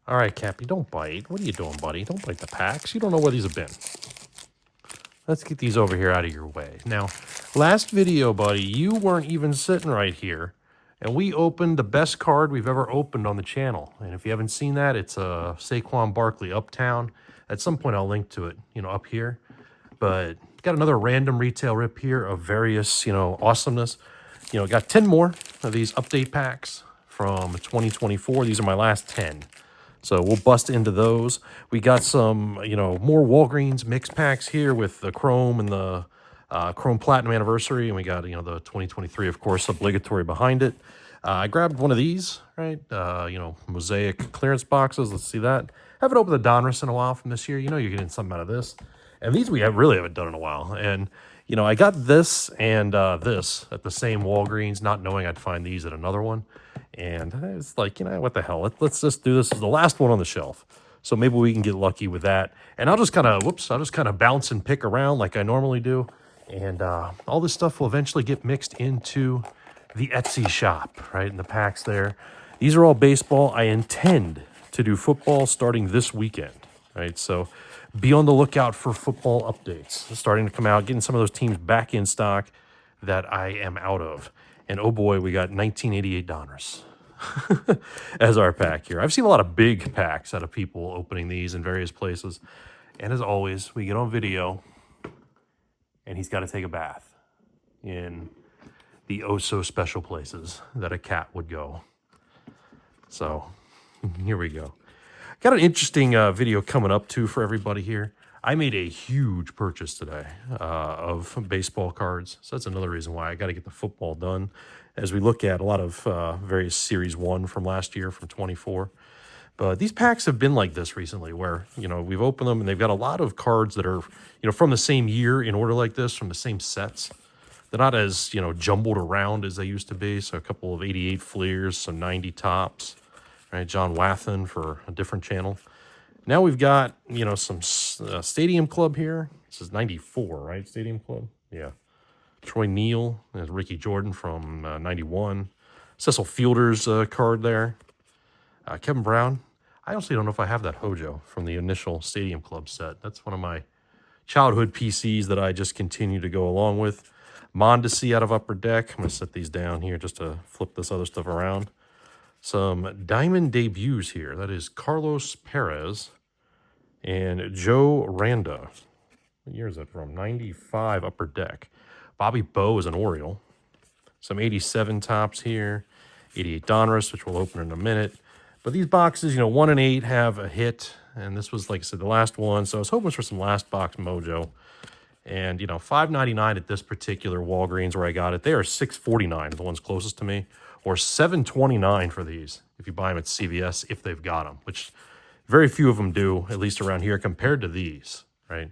All right, Kappi, don't bite. What are you doing, buddy? Don't bite the packs. You don't know where these have been. Let's get these over here out of your way. Now, last video, buddy, you weren't even sitting right here, and we opened the best card we've ever opened on the channel. And if you haven't seen that, it's a Saquon Barkley Uptown. At some point, I'll link to it, up here. But got another random retail rip here of various, awesomeness. Got 10 more of these update packs from 2024. These are my last 10. So we'll bust into those. We got some, more Walgreens mix packs here with the Chrome and the Chrome Platinum Anniversary. And we got, the 2023, of course, obligatory behind it. I grabbed one of these, right? Mosaic clearance boxes. Let's see that. Haven't opened the Donruss in a while from this year. You're getting something out of this. And these we really haven't done in a while. And, I got this and this at the same Walgreens, not knowing I'd find these at another one. And it's like, what the hell? Let's just do this as the last one on the shelf. So maybe we can get lucky with that. And I'll just kind of bounce and pick around like I normally do. And all this stuff will eventually get mixed into the Etsy shop, right? In the packs there. These are all baseball. I intend to do football starting this weekend, right? So be on the lookout for football updates starting to come out, getting some of those teams back in stock that I am out of. And oh boy, we got 1988 Donruss as our pack here. I've seen a lot of big packs out of people opening these in various places. And as always, we get on video and he's got to take a bath in the oh-so-special places that a cat would go. So here we go. Got an interesting video coming up, too, for everybody here. I made a huge purchase today of baseball cards. So that's another reason why I got to get the football done as we look at a lot of various Series 1 from last year, from 24. But these packs have been like this recently where, we've opened them and they've got a lot of cards that are, from the same year in order like this, from the same sets. They're not as, jumbled around as they used to be. So a couple of 88 Fleers, some 90 Tops, right? John Wathan for a different channel. Now we've got, some Stadium Club here. This is 94, right? Stadium Club? Yeah. Troy Neal. There's Ricky Jordan from 91. Cecil Fielder's card there. Kevin Brown. I honestly don't know if I have that Hojo from the initial Stadium Club set. That's one of my childhood PCs that I just continue to go along with. Mondesi out of Upper Deck. I'm going to set these down here just to flip this other stuff around. Some Diamond debuts here. That is Carlos Perez and Joe Randa. What year is that from? 95 Upper Deck. Bobby Bowe is an Oriole. Some 87 Tops here. 88 Donruss, which we'll open in a minute. But these boxes, 1 and 8 have a hit. And this was, like I said, the last one. So I was hoping for some last box mojo. And, $5.99 at this particular Walgreens where I got it. They are $6.49, the ones closest to me. Or $7.29 for these if you buy them at CVS, if they've got them. Which very few of them do, at least around here, compared to these, right?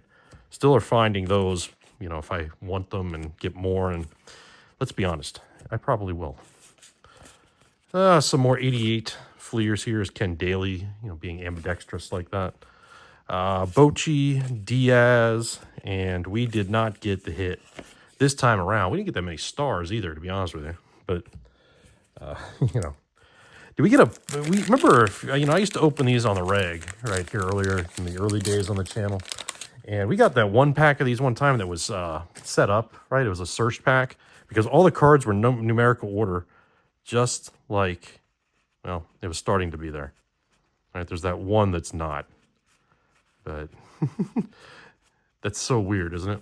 Still are finding those, if I want them and get more. And let's be honest, I probably will. Some more 88 Fleers here is Ken Daly, being ambidextrous like that. Bochy, Diaz, and we did not get the hit this time around. We didn't get that many stars either, to be honest with you. But, did we get we remember, I used to open these on the reg right here earlier in the early days on the channel. And we got that one pack of these one time that was set up, right? It was a search pack because all the cards were numerical order, just like, well, it was starting to be there. Right? There's that one that's not. But that's so weird, isn't it?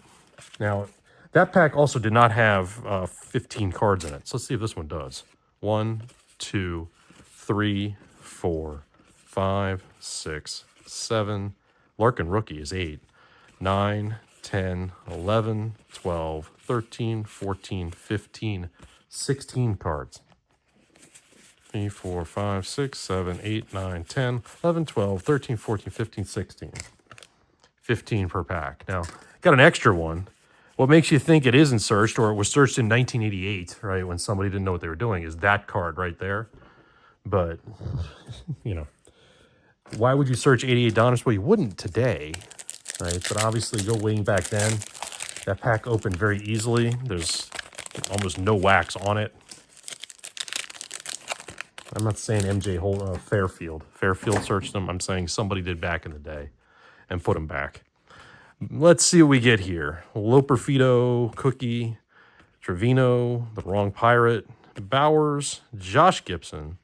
Now, that pack also did not have 15 cards in it. So let's see if this one does. 1, 2, 3, 4, 5, 6, 7. Larkin rookie is 8. 9, 10, 11, 12, 13, 14, 15, 16 cards. 3, 4, 5, 6, 7, 8, 9, 10, 11, 12, 13, 14, 15, 16. 15 per pack. Now, got an extra one. What makes you think it isn't searched or it was searched in 1988, right, when somebody didn't know what they were doing, is that card right there. But, why would you search 88 Donruss? Well, you wouldn't today, right? But obviously, go waiting back then. That pack opened very easily. There's almost no wax on it. I'm not saying MJ Fairfield. Fairfield searched them. I'm saying somebody did back in the day and put them back. Let's see what we get here. Loperfido, Cookie, Trevino, The Wrong Pirate, Bowers, Josh Gibson,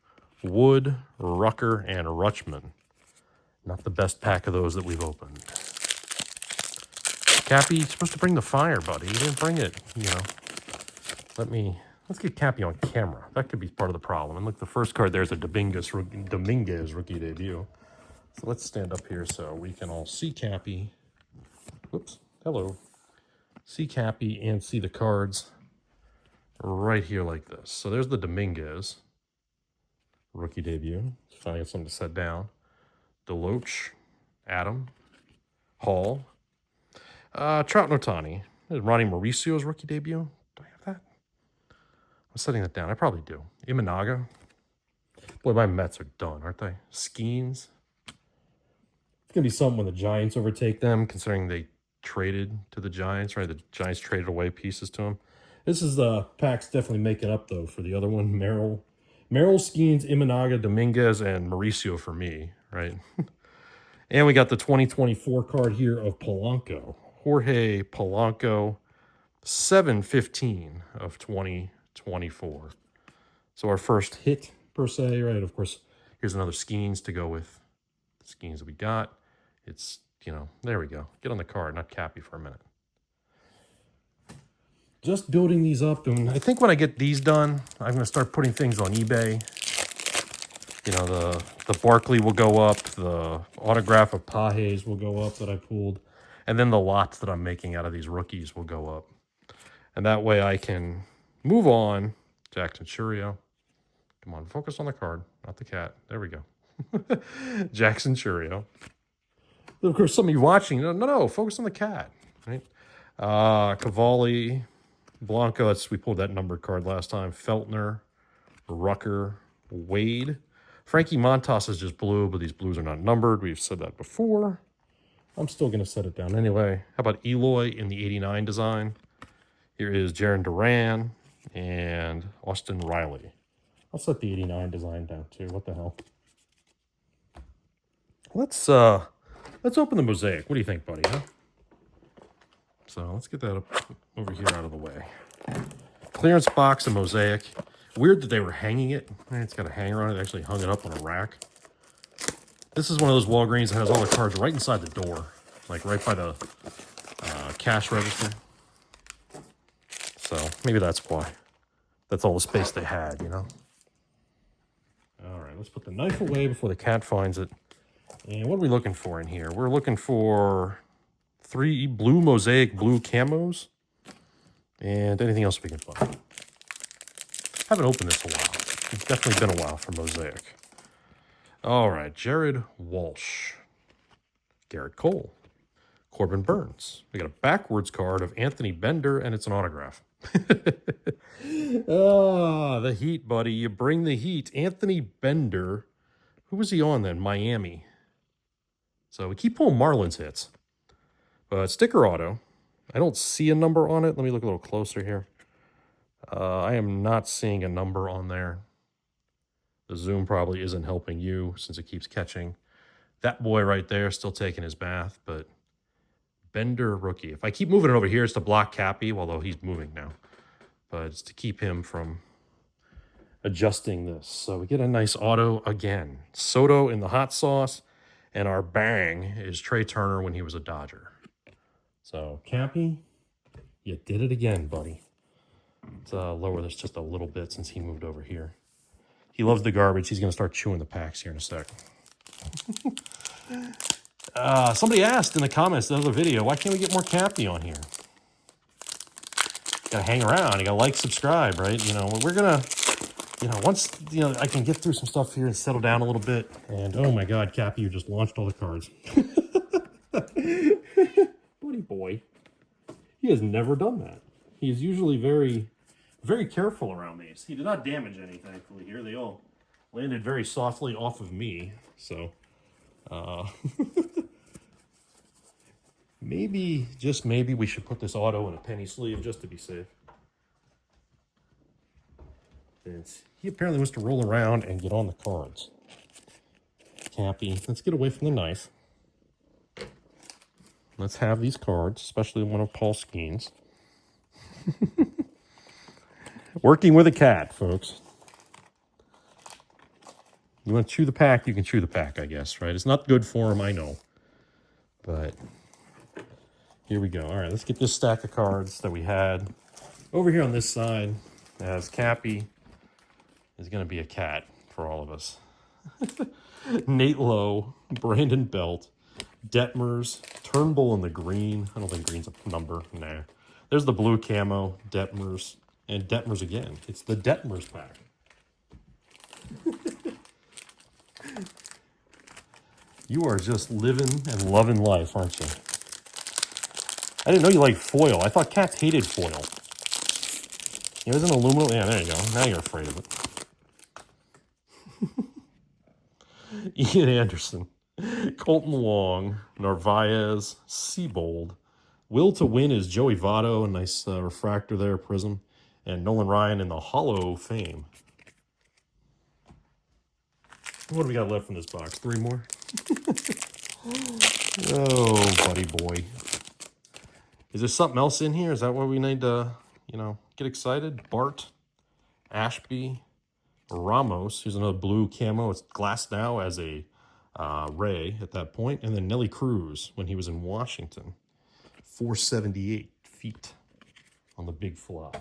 Wood, Rucker, and Rutschman. Not the best pack of those that we've opened. Kappi, you're supposed to bring the fire, buddy. You didn't bring it, you know. Let's get Kappi on camera. That could be part of the problem. And look, the first card there's a Dominguez rookie debut. So let's stand up here so we can all see Kappi. Whoops, hello. See Kappi and see the cards right here like this. So there's the Dominguez rookie debut. Finally got something to set down. Deloach, Adam, Hall, Trout Notani. Ronnie Mauricio's rookie debut. Do I have that? I'm setting that down. I probably do. Imanaga. Boy, my Mets are done, aren't they? Skeens. It's going to be something when the Giants overtake them, considering they traded to the Giants, right? The Giants traded away pieces to them. This is the packs definitely making up, though, for the other one. Merrill, Skeens, Imanaga, Dominguez, and Mauricio for me, right? And we got the 2024 card here of Polanco. Jorge Polanco, 7/15 of 2024. So our first hit, per se, right? Of course, here's another Skeens to go with the Skeens that we got. It's, you know, there we go. Get on the card, not Kappi for a minute. Just building these up, and I think when I get these done, I'm going to start putting things on eBay. You know, the Barkley will go up, the autograph of Pages will go up that I pulled, and then the lots that I'm making out of these rookies will go up. And that way I can move on. Jackson Churio. Come on, focus on the card, not the cat. There we go. Jackson Churio. Of course, some of you watching, no, focus on the cat, right? Cavalli, Blanco, we pulled that numbered card last time. Feltner, Rucker, Wade. Frankie Montas is just blue, but these blues are not numbered. We've said that before. I'm still going to set it down anyway. How about Eloy in the 89 design? Here is Jaron Duran and Austin Riley. I'll set the 89 design down too. What the hell? Let's open the Mosaic. What do you think, buddy? Huh? So let's get that up over here out of the way. Clearance box of Mosaic. Weird that they were hanging it. It's got a hanger on it. They actually hung it up on a rack. This is one of those Walgreens that has all the cards right inside the door, like right by the cash register. So maybe that's why. That's all the space they had, you know? All right, let's put the knife away before the cat finds it. And what are we looking for in here? We're looking for 3 blue Mosaic blue camos and anything else we can find. Haven't opened this in a while. It's definitely been a while for Mosaic. All right, Jared Walsh, Garrett Cole, Corbin Burns. We got a backwards card of Anthony Bender, and it's an autograph. The heat, buddy. You bring the heat. Anthony Bender. Who was he on then? Miami. So we keep pulling Marlins hits. But sticker auto. I don't see a number on it. Let me look a little closer here. I am not seeing a number on there. The zoom probably isn't helping you since it keeps catching. That boy right there still taking his bath, but Bender rookie. If I keep moving it over here, it's to block Kappi, although he's moving now. But it's to keep him from adjusting this. So we get a nice auto again. Soto in the hot sauce, and our bang is Trey Turner when he was a Dodger. So Kappi, you did it again, buddy. Let's lower this just a little bit since he moved over here. He loves the garbage. He's going to start chewing the packs here in a sec. Somebody asked in the comments in the other video, why can't we get more Kappi on here? Got to hang around. You got to like, subscribe, right? You know, we're going to, once, I can get through some stuff here and settle down a little bit. And, oh, my God, Kappi, you just launched all the cards. Buddy boy. He has never done that. He is usually very, very careful around these. He did not damage any, thankfully, here. They all landed very softly off of me. So, maybe, just maybe, we should put this auto in a penny sleeve just to be safe. Since He apparently wants to roll around and get on the cards. Kappi, let's get away from the knife. Let's have these cards, especially one of Paul Skeen's. Working with a cat, folks. You want to chew the pack, you can chew the pack, I guess, right? It's not good for him, I know. But here we go. All right, let's get this stack of cards that we had. Over here on this side, as Kappi is going to be a cat for all of us. Nate Lowe, Brandon Belt, Detmers, Turnbull in the green. I don't think green's a number. Nah. There's the blue camo, Detmers, and Detmers again. It's the Detmers pack. You are just living and loving life, aren't you? I didn't know you liked foil. I thought cats hated foil. It was an aluminum. Yeah, there you go. Now you're afraid of it. Ian Anderson, Colton Wong, Narvaez, Seabold. Will to win is Joey Votto, a nice refractor there, prism. And Nolan Ryan in the Hollow Fame. What do we got left in this box? 3 more? Oh, buddy boy. Is there something else in here? Is that where we need to, get excited? Bart, Ashby, Ramos, who's another blue camo. It's glassed now as a Ray at that point. And then Nelly Cruz when he was in Washington. 478 feet on the big fly.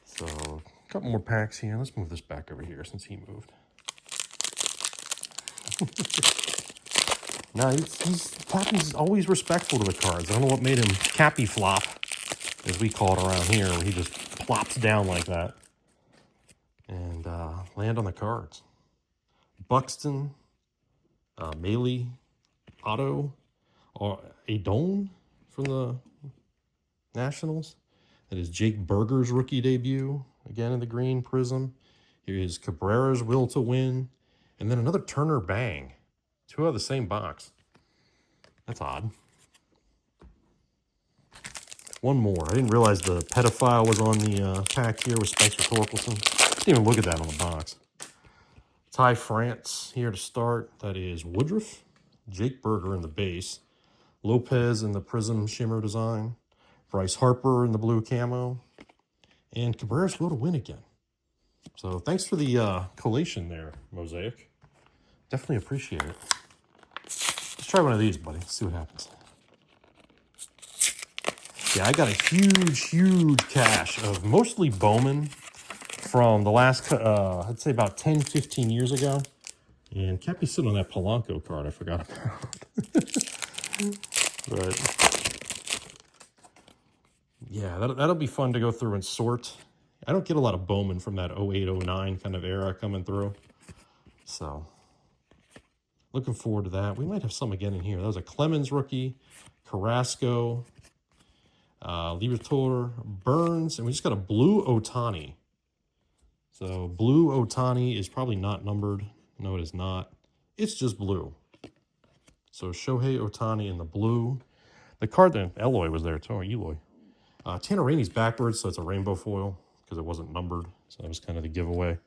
So, a couple more packs here. Let's move this back over here since he moved. No, Kappi's always respectful to the cards. I don't know what made him Kappi flop, as we call it around here, where he just plops down like that and land on the cards. Buxton, Maley, Otto, or Adone from the Nationals. That is Jake Berger's rookie debut, again in the green prism. Here is Cabrera's Will to Win, and then another Turner Bang. 2 out of the same box. That's odd. One more. I didn't realize the pedophile was on the pack here with Spencer Torkelson. Didn't even look at that on the box. Ty France here to start. That is Woodruff. Jake Berger in the base. Lopez in the Prism Shimmer design. Bryce Harper in the blue camo. And Cabrera's Will to Win again. So thanks for the collation there, Mosaic. Definitely appreciate it. Let's try one of these, buddy. Let's see what happens. Yeah, I got a huge cache of mostly Bowman from the last, I'd say about 10, 15 years ago. And Kappi's sitting on that Polanco card I forgot about. But yeah, that'll be fun to go through and sort. I don't get a lot of Bowman from that 08, 09 kind of era coming through. So, looking forward to that. We might have some again in here. That was a Clemens rookie, Carrasco, Liberatore, Burns, and we just got a blue Ohtani. So, blue Ohtani is probably not numbered. No, it is not. It's just blue. So, Shohei Ohtani in the blue. The card then, Eloy was there too, or Eloy. Tanner Rainey's backwards, so it's a rainbow foil because it wasn't numbered. So that was kind of the giveaway.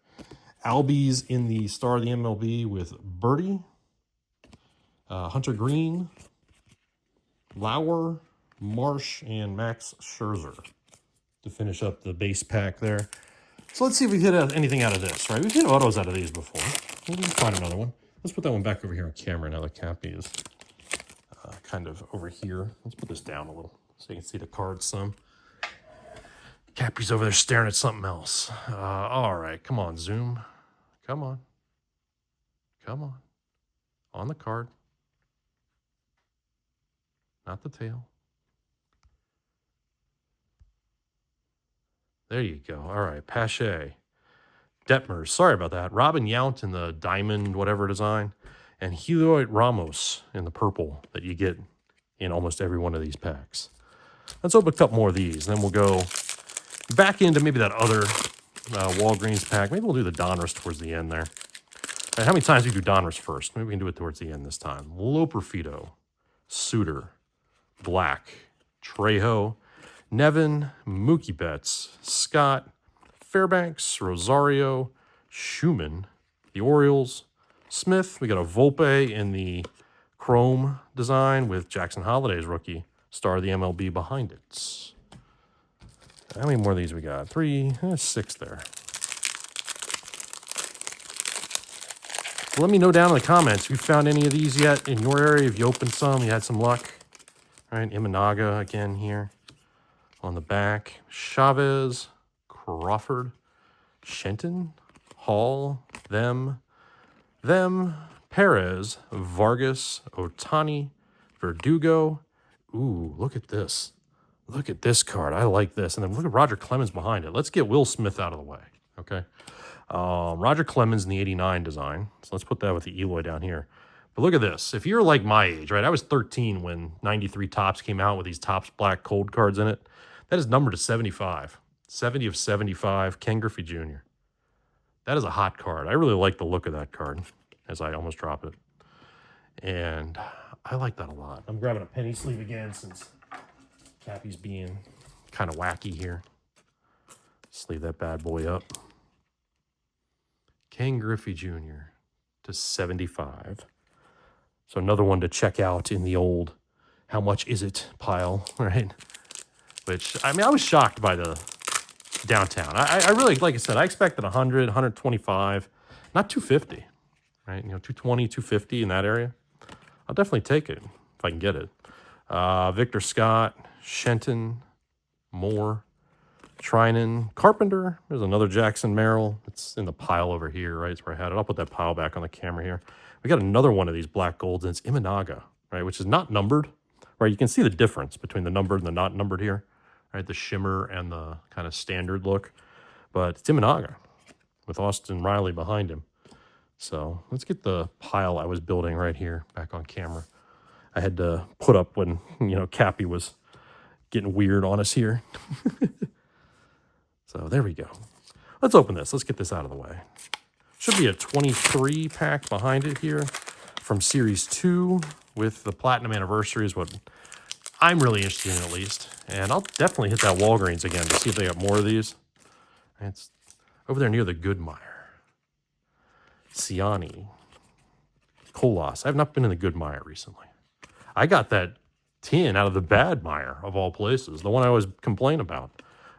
Albies in the Star of the MLB with Birdie, Hunter Green, Lauer, Marsh, and Max Scherzer to finish up the base pack there. So let's see if we hit anything out of this, right? We've hit autos out of these before. Maybe we can find another one. Let's put that one back over here on camera now that Kappi is kind of over here. Let's put this down a little so you can see the cards some. Kappi's over there staring at something else. All right, come on, zoom. Come on. Come on. On the card. Not the tail. There you go. All right, Pache. Detmers, sorry about that. Robin Yount in the diamond whatever design. And Heliot Ramos in the purple that you get in almost every one of these packs. Let's open a couple more of these, and then we'll go back into maybe that other Walgreens pack. Maybe we'll do the Donruss towards the end there. Right, how many times do we do Donruss first? Maybe we can do it towards the end this time. Loperfido, Suter, Black, Trejo, Nevin, Mookie Betts, Scott, Fairbanks, Rosario, Schumann, the Orioles, Smith. We got a Volpe in the chrome design with Jackson Holliday's rookie, star of the MLB behind it. How many more of these we got? 3, 6 there. Let me know down in the comments if you found any of these yet in your area. If you opened some, you had some luck. All right, Imanaga again here on the back. Chavez, Crawford, Shenton, Hall, them, Perez, Vargas, Otani, Verdugo. Ooh, look at this. Look at this card. I like this. And then look at Roger Clemens behind it. Let's get Will Smith out of the way, okay? Roger Clemens in the 89 design. So let's put that with the Eloy down here. But look at this. If you're like my age, right? I was 13 when 93 Topps came out with these Topps black cold cards in it. That is numbered to 75. 70 of 75, Ken Griffey Jr. That is a hot card. I really like the look of that card as I almost drop it. And I like that a lot. I'm grabbing a penny sleeve again since Kappi's being kind of wacky here. Sleeve that bad boy up. Ken Griffey Jr. to 75. So another one to check out in the old how much is it pile, right? Which, I mean, I was shocked by the downtown. I really, like I said, I expected 100, 125, not 250, right? 220, 250 in that area. I'll definitely take it if I can get it. Victor Scott, Shenton, Moore, Trinan, Carpenter. There's another Jackson Merrill. It's in the pile over here, right? It's where I had it. I'll put that pile back on the camera here. We got another one of these black golds, and it's Imanaga, right? Which is not numbered, right? You can see the difference between the numbered and the not numbered here, right? The shimmer and the kind of standard look. But it's Imanaga with Austin Riley behind him. So let's get the pile I was building right here back on camera. I had to put up when, Kappi was getting weird on us here. So there we go. Let's open this. Let's get this out of the way. Should be a 23 pack behind it here from Series 2 with the Platinum Anniversary is what I'm really interested in at least. And I'll definitely hit that Walgreens again to see if they got more of these. It's over there near the Goodmeyer. Ciani. Colas. I've not been in the Goodmeyer recently. I got that tin out of the Bad Meyer, of all places. The one I always complain about.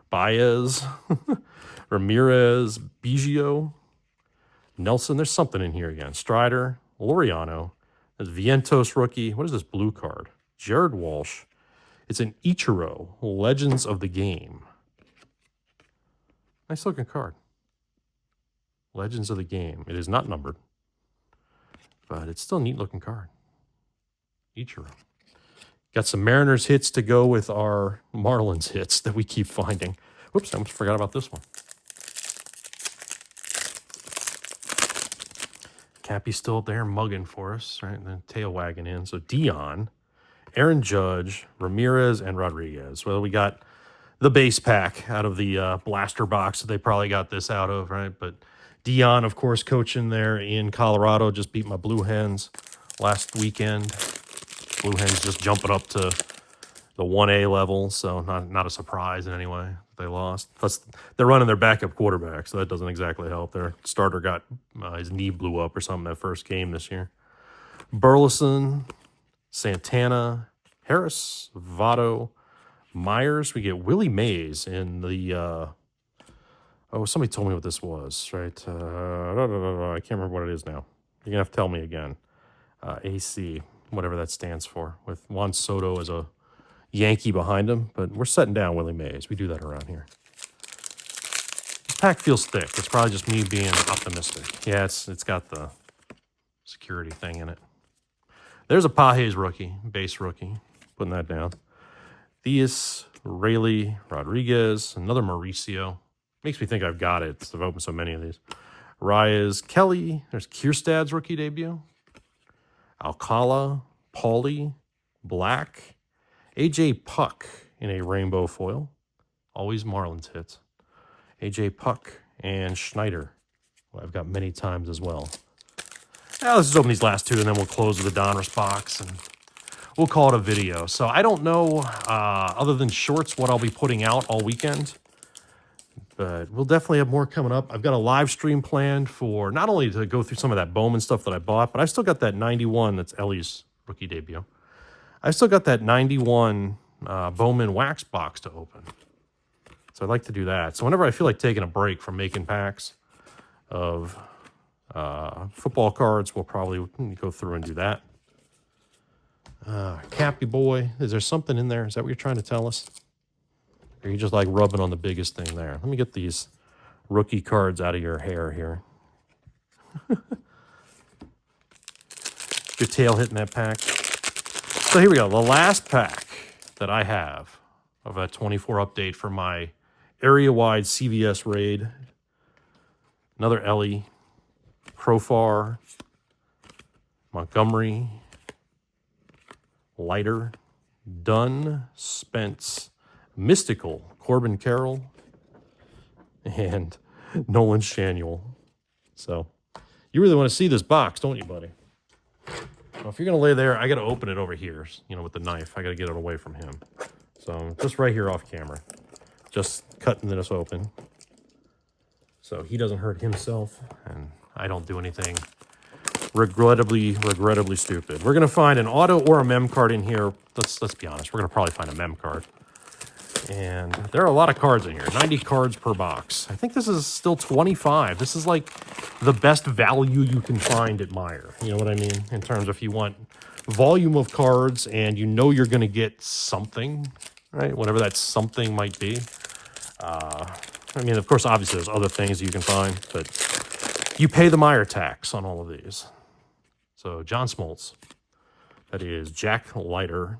Baez, Ramirez, Biggio, Nelson. There's something in here again. Strider, Laureano. There's Vientos rookie. What is this blue card? Jared Walsh. It's an Ichiro, Legends of the Game. Nice looking card. Legends of the Game. It is not numbered, but it's still a neat looking card. Ichiro. Got some Mariners hits to go with our Marlins hits that we keep finding. Whoops, I almost forgot about this one. Kappi's still up there mugging for us, right? And then tail wagging in. So Dion, Aaron Judge, Ramirez, and Rodriguez. Well, we got the base pack out of the blaster box that they probably got this out of, right? But Dion, of course, coaching there in Colorado, just beat my Blue Hens last weekend. Blue Hens just jumping up to the 1A level, so not a surprise in any way they lost. Plus, they're running their backup quarterback, so that doesn't exactly help. Their starter got his knee blew up or something that first game this year. Burleson, Santana, Harris, Votto, Myers. We get Willie Mays in the... somebody told me what this was, right? I can't remember what it is now. You're going to have to tell me again. AC, whatever that stands for, with Juan Soto as a Yankee behind him. But we're setting down Willie Mays. We do that around here. This pack feels thick. It's probably just me being optimistic. Yeah, it's got the security thing in it. There's a Pages rookie, base rookie. Putting that down. Theus, Rayleigh, Rodriguez, another Mauricio. Makes me think I've got it. I've opened so many of these. Reyes, Kelly. There's Kierstad's rookie debut. Alcala, Pauly, Black. AJ Puck in a rainbow foil. Always Marlins hits. AJ Puck and Schneider. Well, I've got many times as well. Now let's just open these last two and then we'll close with the Donruss box and we'll call it a video. So I don't know, other than shorts, what I'll be putting out all weekend. But we'll definitely have more coming up. I've got a live stream planned for not only to go through some of that Bowman stuff that I bought, but I've still got that 91, that's Ellie's rookie debut. I've still got that 91 Bowman wax box to open. So I'd like to do that. So whenever I feel like taking a break from making packs of football cards, we'll probably go through and do that. Kappi boy, is there something in there? Is that what you're trying to tell us? Or are you just like rubbing on the biggest thing there? Let me get these rookie cards out of your hair here. Your tail hitting that pack. So here we go. The last pack that I have of a 24 update for my area-wide CVS raid. Another Ellie, Profar, Montgomery, Leiter, Dunn, Spence, Mystical, Corbin Carroll, and Nolan Shanuel. So you really want to see this box, don't you, buddy? Well, if you're going to lay there, I got to open it over here, with the knife. I got to get it away from him. So just right here off camera, just cutting this open so he doesn't hurt himself and I don't do anything regrettably stupid. We're going to find an auto or a mem card in here. Let's be honest. We're going to probably find a mem card. And there are a lot of cards in here, 90 cards per box. I think this is still 25. This is like the best value you can find at Meijer. You know what I mean? In terms of if you want volume of cards and you know you're going to get something, right? Whatever that something might be. I mean, of course, obviously there's other things you can find, but you pay the Meijer tax on all of these. So John Smoltz, that is Jack Leiter,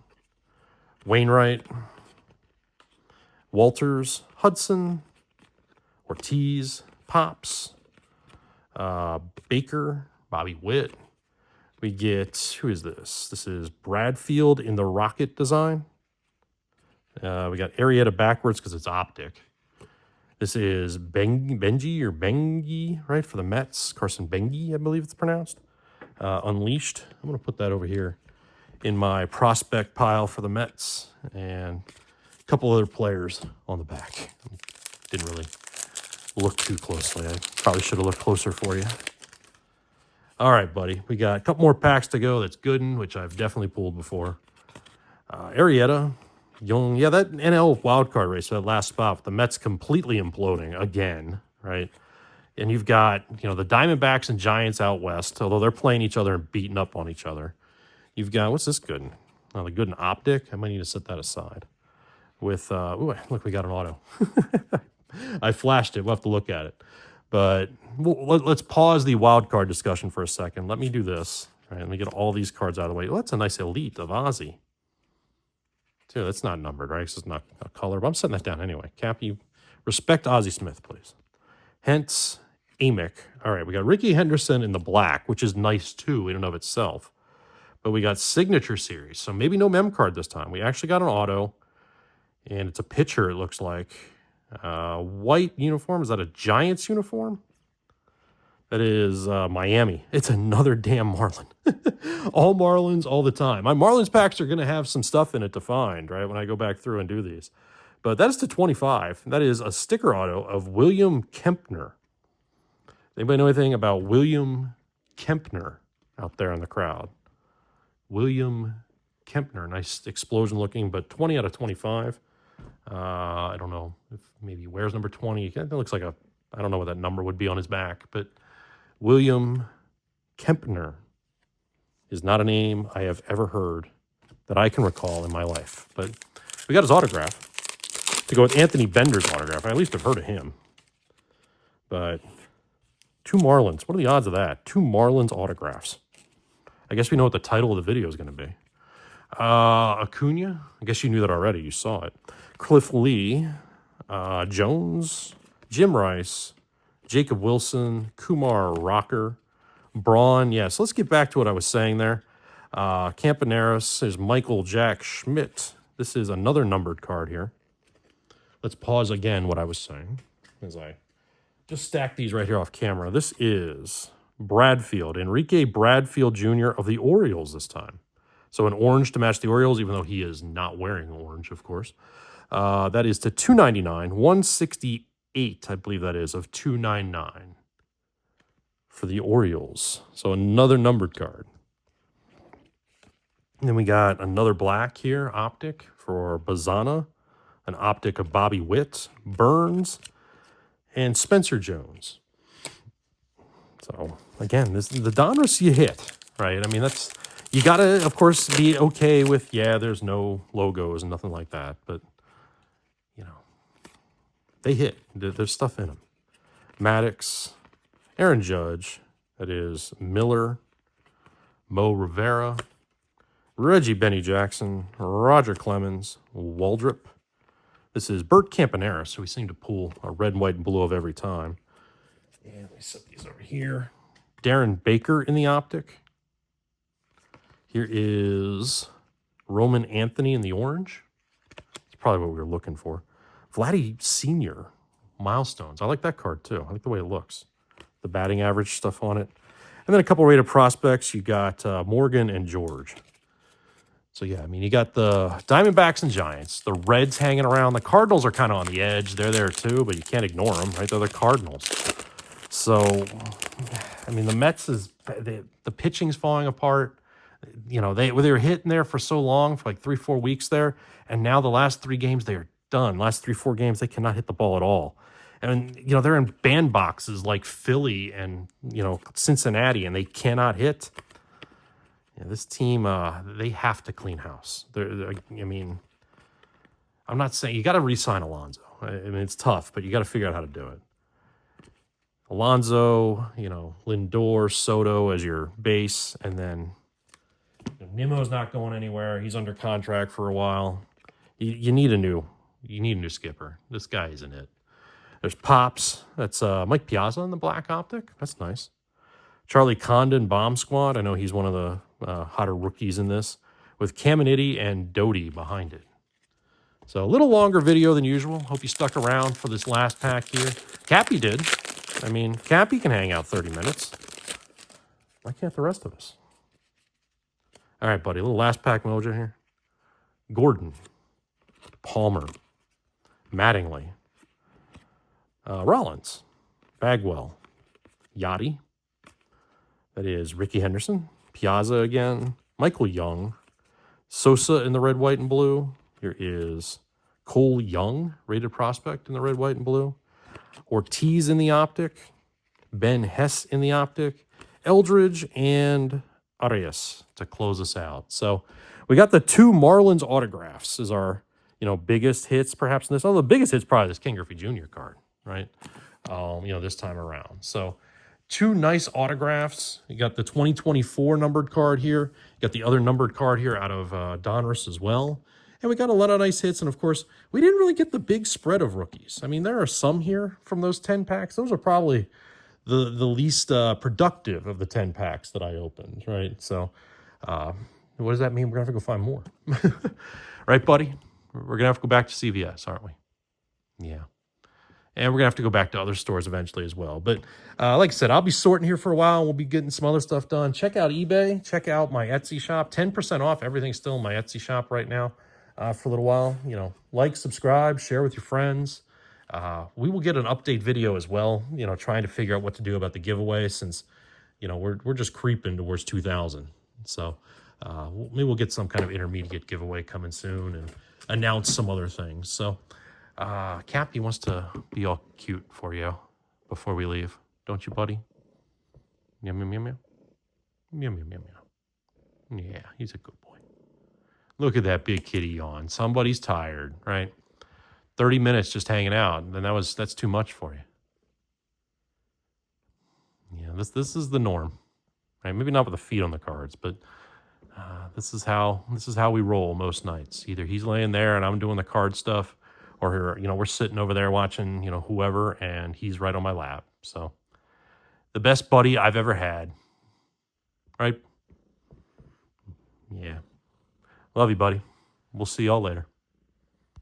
Wainwright, Walters, Hudson, Ortiz, Pops, Baker, Bobby Witt. We get, who is this? This is Bradfield in the Rocket design. We got Arrieta backwards because it's optic. This is Bengi, right, for the Mets. Carson Bengi, I believe it's pronounced. Unleashed. I'm going to put that over here in my prospect pile for the Mets. And a couple other players on the back. Didn't really look too closely. I probably should have looked closer for you. All right, buddy. We got a couple more packs to go. That's Gooden, which I've definitely pulled before. Arrieta. Young, yeah, that NL wildcard race, that last spot, with the Mets completely imploding again, right? And you've got, the Diamondbacks and Giants out west, although they're playing each other and beating up on each other. You've got, what's this Gooden? Oh, the Gooden Optic. I might need to set that aside. With, look, we got an auto. I flashed it. We'll have to look at it. But let's pause the wild card discussion for a second. Let me do this. All right, let me get all these cards out of the way. Well, that's a nice elite of Ozzy. Dude, that's not numbered, right? It's not a color, but I'm setting that down anyway. Kappi, respect Ozzie Smith, please. Hence, Amick. All right, we got Ricky Henderson in the black, which is nice too in and of itself. But we got Signature Series, so maybe no mem card this time. We actually got an auto, and it's a pitcher, it looks like. White uniform. Is that a Giants uniform? That is Miami. It's another damn Marlin. All Marlins all the time. My Marlins packs are going to have some stuff in it to find, right, when I go back through and do these. But that is to 25. That is a sticker auto of William Kempner. Anybody know anything about William Kempner out there in the crowd? William Kempner. Nice explosion looking, but 20 out of 25. I don't know if maybe wears number 20. That looks like I don't know what that number would be on his back, but William Kempner is not a name I have ever heard that I can recall in my life. But we got his autograph to go with Anthony Bender's autograph. I at least have heard of him. But 2 Marlins. What are the odds of that? 2 Marlins autographs. I guess we know what the title of the video is going to be. Acuna. I guess you knew that already. You saw it. Cliff Lee. Jones. Jim Rice. Jacob Wilson, Kumar Rocker, Braun. Yeah, so let's get back to what I was saying there. Campaneris, there's Michael Jack Schmidt. This is another numbered card here. Let's pause again what I was saying as I just stack these right here off camera. This is Bradfield, Enrique Bradfield Jr. of the Orioles this time. So an orange to match the Orioles, even though he is not wearing orange, of course. That is to 299, 160 8, I believe that is, of 299 for the Orioles. So another numbered card. And then we got another black here, optic for Bazana, an optic of Bobby Witt, Burns, and Spencer Jones. So again, this the Donruss you hit, right? I mean, that's you gotta, of course, be okay with, yeah, there's no logos and nothing like that, but you know, they hit. There's stuff in them. Maddox, Aaron Judge, that is Miller, Mo Rivera, Reggie Benny Jackson, Roger Clemens, Waldrop. This is Bert Campanera, so we seem to pull a red, white, and blue of every time. And let me set these over here. Darren Baker in the optic. Here is Roman Anthony in the orange. That's probably what we were looking for. Vladdy Sr. Milestones. I like that card too. I like the way it looks. The batting average stuff on it. And then a couple rated prospects. You got Morgan and George. So, yeah, I mean, you got the Diamondbacks and Giants. The Reds hanging around. The Cardinals are kind of on the edge. They're there too, but you can't ignore them, right? They're the Cardinals. So, I mean, the Mets is the pitching's falling apart. You know, they were hitting there for so long, for like 3-4 weeks there, and now the last 3 games they are done. Last 3-4 games they cannot hit the ball at all. And you know, they're in bandboxes like Philly and, you know, Cincinnati, and they cannot hit. Yeah, this team, they have to clean house. I mean, I'm not saying you got to re-sign Alonso. I mean, it's tough, but you got to figure out how to do it. Alonso, you know, Lindor, Soto as your base, and then Nimmo's not going anywhere. He's under contract for a while. You need a new skipper. This guy isn't it. There's Pops. That's Mike Piazza in the black optic. That's nice. Charlie Condon, Bomb Squad. I know he's one of the hotter rookies in this, with Caminiti and Doty behind it. So a little longer video than usual. Hope you stuck around for this last pack here. Kappi did. I mean, Kappi can hang out 30 minutes. Why can't the rest of us? All right, buddy. A little last pack mojo here. Gordon, Palmer, Mattingly, Rollins, Bagwell, Yachty. That is Ricky Henderson, Piazza again, Michael Young, Sosa in the red, white, and blue. Here is Cole Young, rated prospect in the red, white, and blue. Ortiz in the optic, Ben Hess in the optic, Eldridge, and Arias to close us out. So we got the 2 Marlins autographs is our, you know, biggest hits perhaps in this. Oh, the biggest hit's probably this Ken Griffey Jr. card, right? You know, this time around. So 2 nice autographs. You got the 2024 numbered card here. You got the other numbered card here out of Donruss as well. And we got a lot of nice hits. And, of course, we didn't really get the big spread of rookies. I mean, there are some here from those 10 packs. Those are probably the least productive of the 10 packs that I opened, right? So what does that mean? We're going to have to go find more. Right, buddy? We're going to have to go back to CVS, aren't we? Yeah. And we're going to have to go back to other stores eventually as well. But like I said, I'll be sorting here for a while. We'll be getting some other stuff done. Check out eBay. Check out my Etsy shop. 10% off. Everything's still in my Etsy shop right now for a little while. You know, like, subscribe, share with your friends. We will get an update video as well, you know, trying to figure out what to do about the giveaway since, you know, we're just creeping towards 2,000. So maybe we'll get some kind of intermediate giveaway coming soon and announce some other things. So Kappi wants to be all cute for you before we leave. Don't you, buddy? Meow, meow, meow, meow. Meow, meow, meow, meow. Yeah, he's a good boy. Look at that big kitty yawn. Somebody's tired, right? 30 minutes just hanging out, and that's too much for you. Yeah, this is the norm, right? Maybe not with the feet on the cards, but this is how we roll most nights. Either he's laying there and I'm doing the card stuff, or you know, we're sitting over there watching, you know, whoever, and he's right on my lap. So the best buddy I've ever had, right? Yeah. Love you, buddy. We'll see y'all later.